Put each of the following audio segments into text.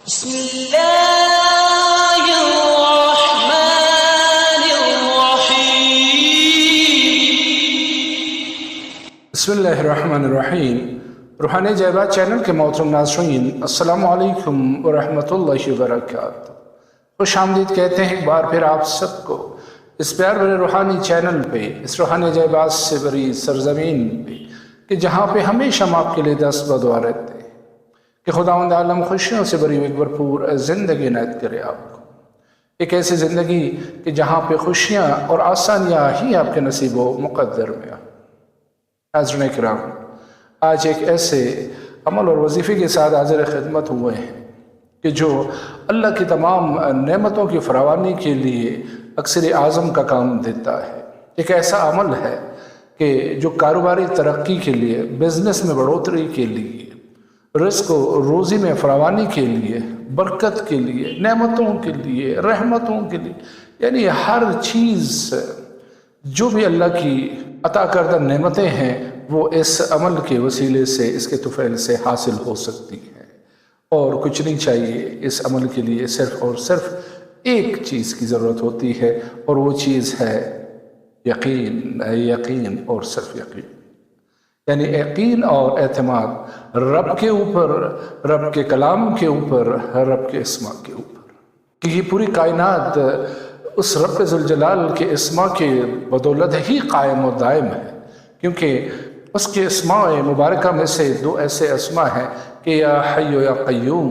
بسم الله الرحمن الرحيم بسم اللہ الرحمن الرحیم۔ روحانی جائبات چینل کے محترم ناظرین، السلام علیکم ورحمۃ اللہ وبرکاتہ۔ خوش آمدید کہتے ہیں ایک بار پھر آپ سب کو اس پیار بھرے روحانی چینل پہ، اس روحانی جائبات سے بری سرزمین پہ، کہ جہاں پہ ہمیشہ ہم آپ کے لیے دست بدعا رہتے ہیں کہ خداوند عالم خوشیوں سے بری ایک بھرپور زندگی عنایت کرے آپ کو، ایک ایسی زندگی کہ جہاں پہ خوشیاں اور آسانیاں ہی آپ کے نصیب و مقدر میں آ۔ حاضرین کرام، آج ایک ایسے عمل اور وظیفے کے ساتھ حاضر خدمت ہوئے ہیں کہ جو اللہ کی تمام نعمتوں کی فراوانی کے لیے اکثر اعظم کا کام دیتا ہے۔ ایک ایسا عمل ہے کہ جو کاروباری ترقی کے لیے، بزنس میں بڑھوتری کے لیے، رزق و روزی میں فراوانی کے لیے، برکت کے لیے، نعمتوں کے لیے، رحمتوں کے لیے، یعنی ہر چیز جو بھی اللہ کی عطا کردہ نعمتیں ہیں وہ اس عمل کے وسیلے سے، اس کے طفیل سے حاصل ہو سکتی ہیں۔ اور کچھ نہیں چاہیے، اس عمل کے لیے صرف اور صرف ایک چیز کی ضرورت ہوتی ہے، اور وہ چیز ہے یقین، یقین اور صرف یقین، یعنی یقین اور اعتماد رب کے اوپر، رب کے کلام کے اوپر، رب کے اسماء کے اوپر، کہ یہ پوری کائنات اس رب ذوالجلال کے اسماء کے بدولت ہی قائم و دائم ہے، کیونکہ اس کے اسماء مبارکہ میں سے دو ایسے اسماء ہیں کہ یا حی و یا قیوم،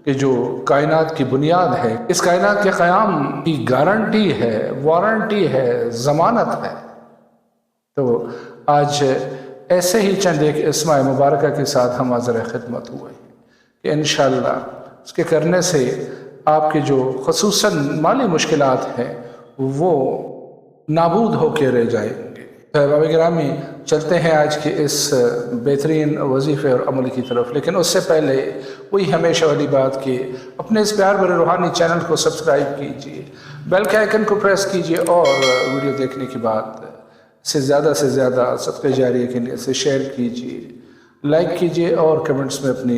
کہ جو کائنات کی بنیاد ہے، اس کائنات کے قیام کی گارنٹی ہے، وارنٹی ہے، ضمانت ہے۔ تو آج ایسے ہی چند ایک اسماء مبارکہ کے ساتھ ہم حاضر خدمت ہوئے ہیں کہ انشاءاللہ اس کے کرنے سے آپ کے جو خصوصاً مالی مشکلات ہیں وہ نابود ہو کے رہ جائیں گے۔ احباب گرامی، چلتے ہیں آج کے اس بہترین وظیفے اور عمل کی طرف، لیکن اس سے پہلے وہی ہمیشہ والی بات کہ اپنے اس پیار بھرے روحانی چینل کو سبسکرائب کیجئے، بیل کے آئیکن کو پریس کیجئے، اور ویڈیو دیکھنے کے بعد سے زیادہ صدقہ جاریہ کے لیے اسے شیئر کیجئے، لائک کیجئے، اور کمنٹس میں اپنی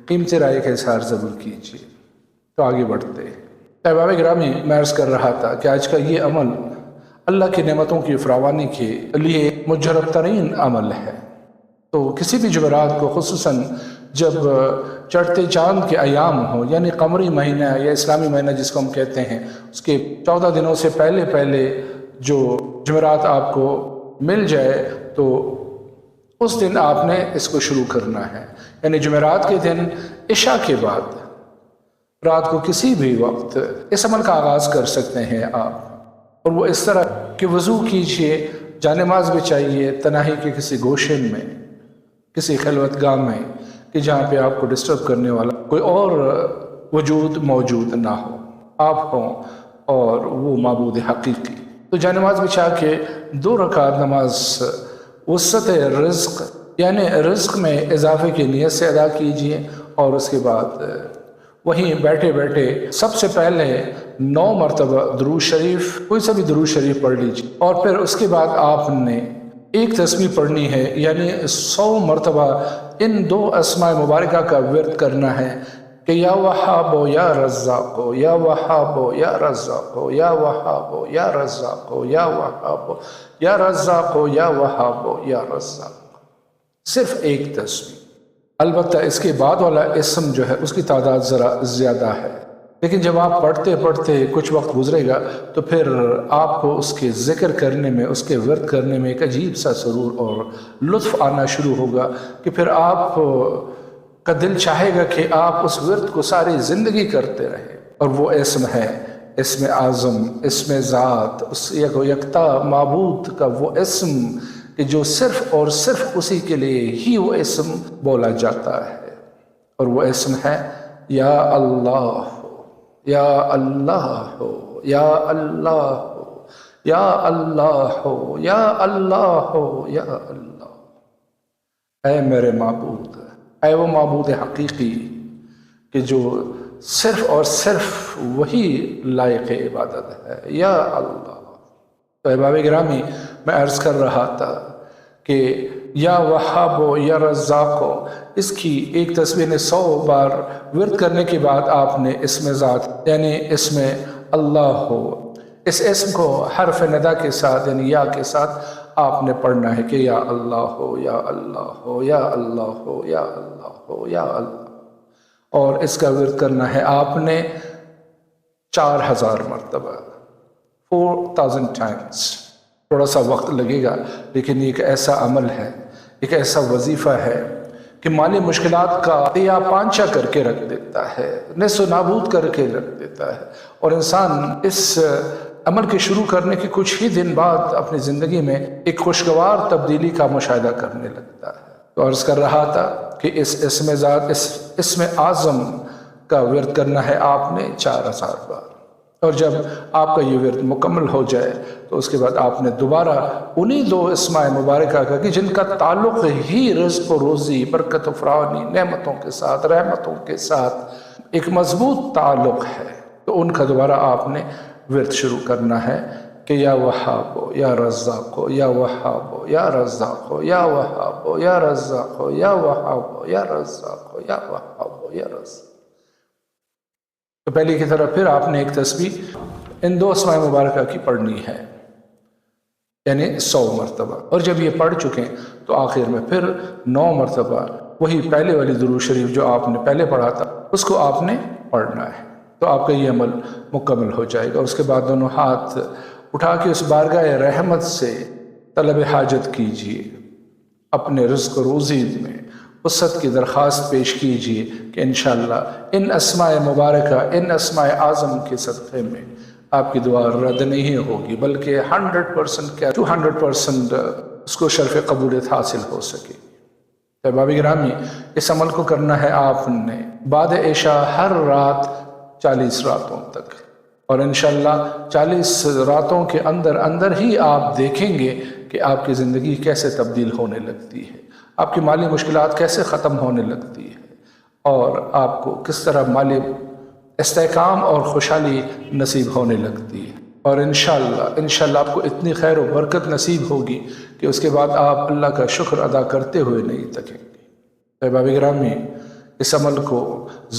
قیمتی رائے کا اظہار ضرور کیجئے۔ تو آگے بڑھتے ہیں۔ احباب گرامی، میں عرض کر رہا تھا کہ آج کا یہ عمل اللہ کی نعمتوں کی فراوانی کے لیے مجرب ترین عمل ہے۔ تو کسی بھی جمعرات کو، خصوصاً جب چڑھتے چاند کے ایام ہوں، یعنی قمری مہینہ یا اسلامی مہینہ جس کو ہم کہتے ہیں، اس کے 14 دنوں سے پہلے جو جمعرات آپ کو مل جائے تو اس دن آپ نے اس کو شروع کرنا ہے، یعنی جمعرات کے دن عشاء کے بعد رات کو کسی بھی وقت اس عمل کا آغاز کر سکتے ہیں آپ، اور وہ اس طرح کہ وضو کیجئے، جانماز بچھائیے تنہائی کے کسی گوشے میں، کسی خلوت گاہ میں، کہ جہاں پہ آپ کو ڈسٹرب کرنے والا کوئی اور وجود موجود نہ ہو، آپ ہوں اور وہ معبود حقیقی۔ تو جانماز بچھا کے 2 رکعت نماز وسط رزق، یعنی رزق میں اضافے کی نیت سے ادا کیجئے، اور اس کے بعد وہیں بیٹھے سب سے پہلے 9 مرتبہ درود شریف، کوئی سا بھی درود شریف پڑھ لیجیے، اور پھر اس کے بعد آپ نے ایک تسبیح پڑھنی ہے، یعنی 100 مرتبہ ان 2 اسماء مبارکہ کا ورد کرنا ہے کہ یا وہاب یا رزاق، یا وہاب یا رزاق، یا وہاب یا رزاق، یا وہاب یا رزاق، یا وہاب یا رزاق، صرف ایک تسبیح۔ البتہ اس کے بعد والا اسم جو ہے اس کی تعداد ذرا زیادہ ہے، لیکن جب آپ پڑھتے کچھ وقت گزرے گا تو پھر آپ کو اس کے ذکر کرنے میں، اس کے ورد کرنے میں ایک عجیب سا سرور اور لطف آنا شروع ہوگا کہ پھر آپ کا دل چاہے گا کہ آپ اس ورد کو ساری زندگی کرتے رہیں۔ اور وہ اسم ہے اسم اعظم، اسم ذات، اس یکتا معبود کا وہ اسم کہ جو صرف اور صرف اسی کے لیے ہی وہ اسم بولا جاتا ہے، اور وہ اسم ہے یا اللہ، یا اللہ ہو، یا اللہ ہو، یا اللہ ہو، یا اللہ ہو، یا اللہ۔ اے میرے معبود، اے وہ معبود حقیقی کہ جو صرف اور صرف وہی لائق عبادت ہے، یا اللہ۔ تو احباب گرامی، میں عرض کر رہا تھا کہ یا وہابو یا رزاقو، اس کی ایک تسبیح نے 100 بار ورد کرنے کے بعد آپ نے اسم ذات یعنی اسم اللہ ہو، اس اسم کو حرف ندا کے ساتھ یعنی یا کے ساتھ آپ نے پڑھنا ہے کہ یا اللہ ہو یا اللہ ہو یا اللہ ہو یا اللہ ہو یا اللہ، اور اس کا ورد کرنا ہے آپ نے 4000 مرتبہ 4000 ٹائمز۔ تھوڑا سا وقت لگے گا لیکن یہ ایک ایسا عمل ہے، ایک ایسا وظیفہ ہے کہ مالی مشکلات کا یا پانچا کر کے رکھ دیتا ہے، نصف و نابود کر کے رکھ دیتا ہے، اور انسان اس عمل کے شروع کرنے کے کچھ ہی دن بعد اپنی زندگی میں ایک خوشگوار تبدیلی کا مشاہدہ کرنے لگتا ہے۔ تو عرض کر رہا تھا کہ اس اسم ذات، اس اسم اعظم کا ورد کرنا ہے آپ نے 4000 بار، اور جب آپ کا یہ ورد مکمل ہو جائے تو اس کے بعد آپ نے دوبارہ انہی 2 اسماء مبارکہ کا کہ جن کا تعلق ہی رزق و روزی، برکت و فراوانی، نعمتوں کے ساتھ، رحمتوں کے ساتھ ایک مضبوط تعلق ہے، تو ان کا دوبارہ آپ نے ورد شروع کرنا ہے کہ یا وہابو یا رزاقو یا وہابو یا رزاقو یا وہابو یا رزاقو یا وہابو یا رزاقو یا وہابو یا رزاقو۔ تو پہلے کی طرح پھر آپ نے ایک تسبیح ان 2 اسماء مبارکہ کی پڑھنی ہے یعنی 100 مرتبہ، اور جب یہ پڑھ چکیں تو آخر میں پھر 9 مرتبہ وہی پہلے والی درود شریف جو آپ نے پہلے پڑھا تھا اس کو آپ نے پڑھنا ہے، تو آپ کا یہ عمل مکمل ہو جائے گا۔ اس کے بعد دونوں ہاتھ اٹھا کے اس بارگاہ رحمت سے طلب حاجت کیجیے، اپنے رزق و روزی میں وسعت کی درخواست پیش کیجیے کہ انشاءاللہ ان اسماء مبارکہ، ان اسماء اعظم کے صدقے میں آپ کی دعا رد نہیں ہوگی بلکہ 100% کیا 200% اس کو شرف قبولیت حاصل ہو سکے۔ احباب گرامی، اس عمل کو کرنا ہے آپ نے بعد عشاء ہر رات 40 راتوں تک، اور انشاءاللہ 40 راتوں کے اندر ہی آپ دیکھیں گے کہ آپ کی زندگی کیسے تبدیل ہونے لگتی ہے، آپ کی مالی مشکلات کیسے ختم ہونے لگتی ہے، اور آپ کو کس طرح مالی استحکام اور خوشحالی نصیب ہونے لگتی ہے، اور انشاءاللہ آپ کو اتنی خیر و برکت نصیب ہوگی کہ اس کے بعد آپ اللہ کا شکر ادا کرتے ہوئے نہیں تھکیں گے۔ احباب گرامی، اس عمل کو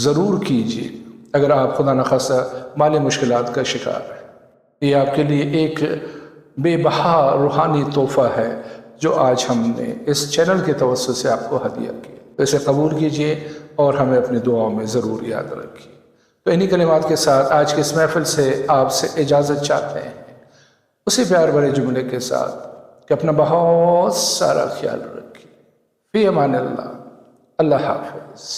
ضرور کیجیے اگر آپ خدا نخواستہ مالی مشکلات کا شکار ہیں۔ یہ آپ کے لیے ایک بے بہا روحانی تحفہ ہے جو آج ہم نے اس چینل کے توسط سے آپ کو ہدیہ کیا، تو اسے قبول کیجیے اور ہمیں اپنی دعاؤں میں ضرور یاد رکھیے۔ تو انہی کلمات کے ساتھ آج کی اس محفل سے آپ سے اجازت چاہتے ہیں، اسی پیار بھرے جملے کے ساتھ کہ اپنا بہت سارا خیال رکھیے۔ فی امان اللہ، اللہ حافظ۔